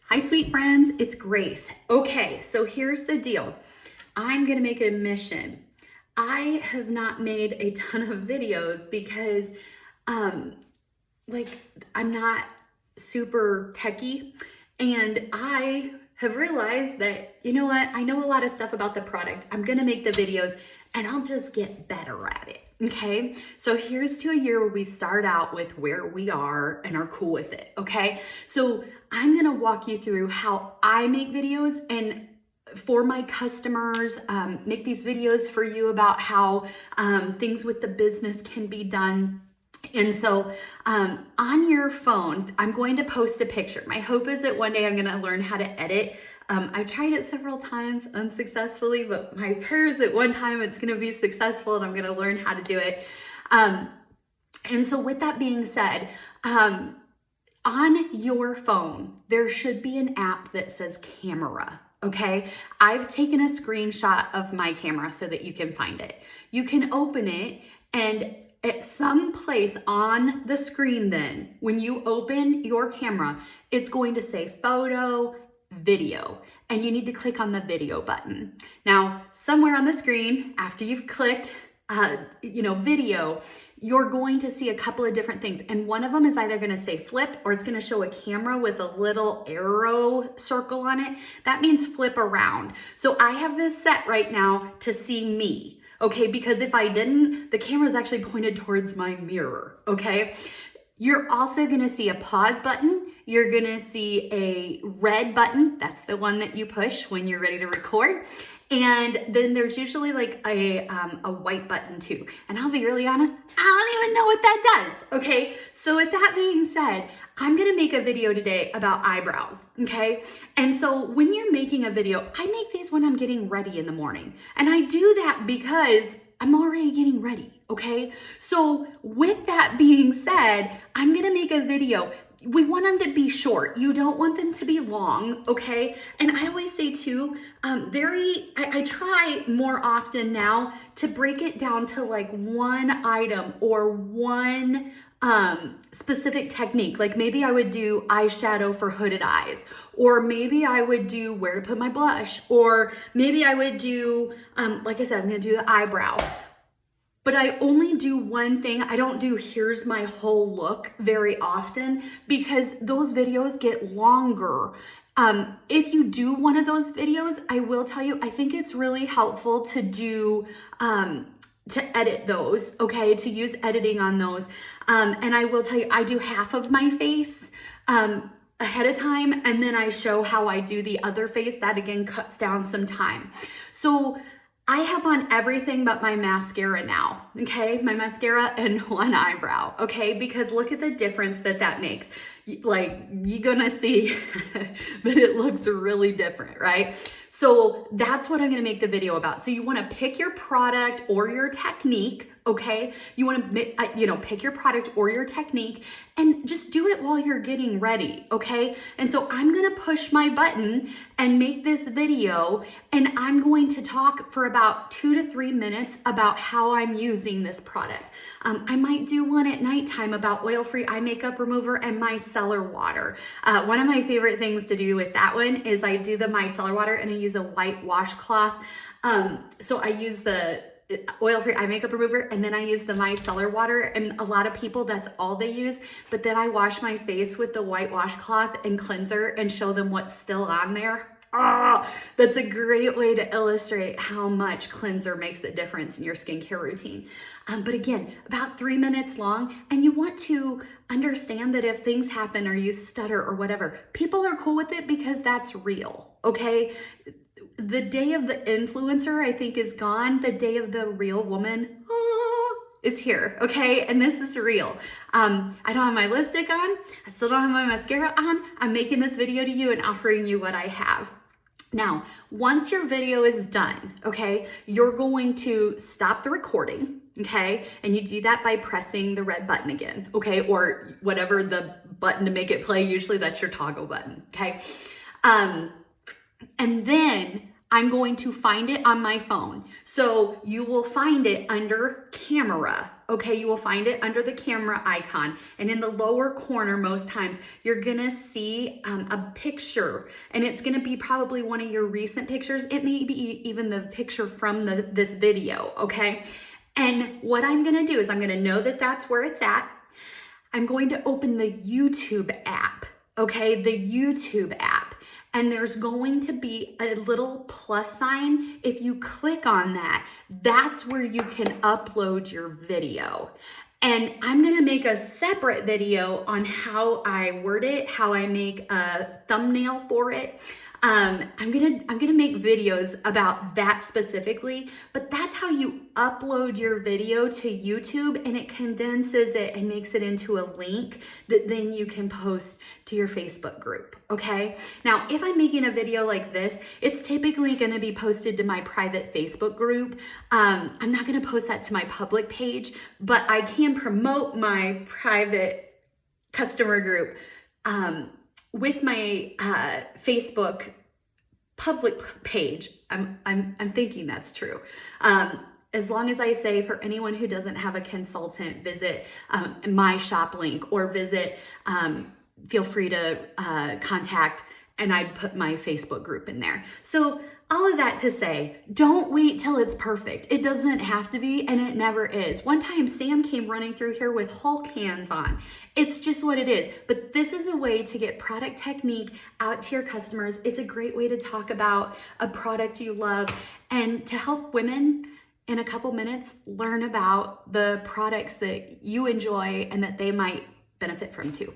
Hi, sweet friends, it's Grace. Okay, so here's the deal. I'm gonna make it a mission. I have not made a ton of videos because like I'm not super techie, and I have realized that, you know what, I know a lot of stuff about the product. I'm gonna make the videos and I'll just get better at it. Okay, so here's to a year where we start out with where we are and are cool with it. Okay, so I'm gonna walk you through how I make videos and for my customers, make these videos for you about how things with the business can be done. And so on your phone, I'm going to post a picture. My hope is that one day I'm going to learn how to edit. I've tried it several times unsuccessfully, but my prayer is that one time it's going to be successful and I'm going to learn how to do it. And so with that being said, on your phone, there should be an app that says camera. Okay, I've taken a screenshot of my camera so that you can find it. You can open it, and at some place on the screen, then when you open your camera, it's going to say photo, video, and you need to click on the video button. Now, somewhere on the screen, after you've clicked video, you're going to see a couple of different things. And one of them is either going to say flip, or it's going to show a camera with a little arrow circle on it. That means flip around. So I have this set right now to see me. Okay, because if I didn't, the camera is actually pointed towards my mirror. Okay, you're also going to see a pause button. You're going to see a red button. That's the one that you push when you're ready to record. And then there's usually like a white button too. And I'll be really honest, I don't even know what that does. Okay, so with that being said, I'm gonna make a video today about eyebrows. Okay, and so when you're making a video, I make these when I'm getting ready in the morning. And I do that because I'm already getting ready. Okay, so with that being said, I'm gonna make a video. We want them to be short. You don't want them to be long, okay? And I always say too, I try more often now to break it down to like one item or one specific technique. Like maybe I would do eyeshadow for hooded eyes, or maybe I would do where to put my blush, or maybe I would do, like I said, I'm gonna do the eyebrow. But I only do one thing. I don't do here's my whole look very often because those videos get longer. If you do one of those videos, I will tell you, I think it's really helpful to do, to edit those, okay, to use editing on those. And I will tell you, I do half of my face ahead of time, and then I show how I do the other face. That again cuts down some time. So I have on everything but my mascara now, okay? My mascara and one eyebrow, okay? Because look at the difference that makes. Like, you're gonna see that it looks really different, right? So that's what I'm gonna make the video about. So you wanna pick your product or your technique, okay? You wanna, pick your product or your technique and just do it while you're getting ready, okay? And so I'm gonna push my button and make this video, and I'm going to talk for about 2 to 3 minutes about how I'm using this product. I might do one at nighttime about oil-free eye makeup remover and micellar water. One of my favorite things to do with that one is I do the micellar water and I use a white washcloth. So I use the oil-free eye makeup remover, and then I use the micellar water, and a lot of people, that's all they use. But then I wash my face with the white washcloth and cleanser and show them what's still on there. That's a great way to illustrate how much cleanser makes a difference in your skincare routine. But again, about 3 minutes long, and you want to understand that if things happen or you stutter or whatever, people are cool with it because that's real, okay? The day of the influencer, I think, is gone. The day of the real woman is here, okay? And this is real. I don't have my lipstick on. I still don't have my mascara on. I'm making this video to you and offering you what I have. Now, once your video is done, okay, you're going to stop the recording, okay? And you do that by pressing the red button again, okay? Or whatever the button to make it play, usually that's your toggle button, okay? And then I'm going to find it on my phone. So you will find it under camera, Okay, you will find it under the camera icon, and in the lower corner most times you're gonna see a picture, and it's gonna be probably one of your recent pictures. It may be even the picture from this video, okay? And what I'm gonna do is I'm gonna know that that's where it's at. I'm going to open the YouTube app, okay? The YouTube app. And there's going to be a little plus sign. If you click on that, that's where you can upload your video. And I'm gonna make a separate video on how I word it, how I make a thumbnail for it. I'm gonna make videos about that specifically, but that's how you upload your video to YouTube, and it condenses it and makes it into a link that then you can post to your Facebook group, okay? Now, if I'm making a video like this, it's typically gonna be posted to my private Facebook group. I'm not gonna post that to my public page, but I can promote my private customer group with my Facebook public page. I'm thinking that's true. As long as I say, for anyone who doesn't have a consultant, visit my shop link, or visit, feel free to contact, and I put my Facebook group in there. So all of that to say, don't wait till it's perfect. It doesn't have to be, and it never is. One time Sam came running through here with Hulk hands on. It's just what it is. But this is a way to get product technique out to your customers. It's a great way to talk about a product you love, and to help women in a couple minutes learn about the products that you enjoy and that they might benefit from too.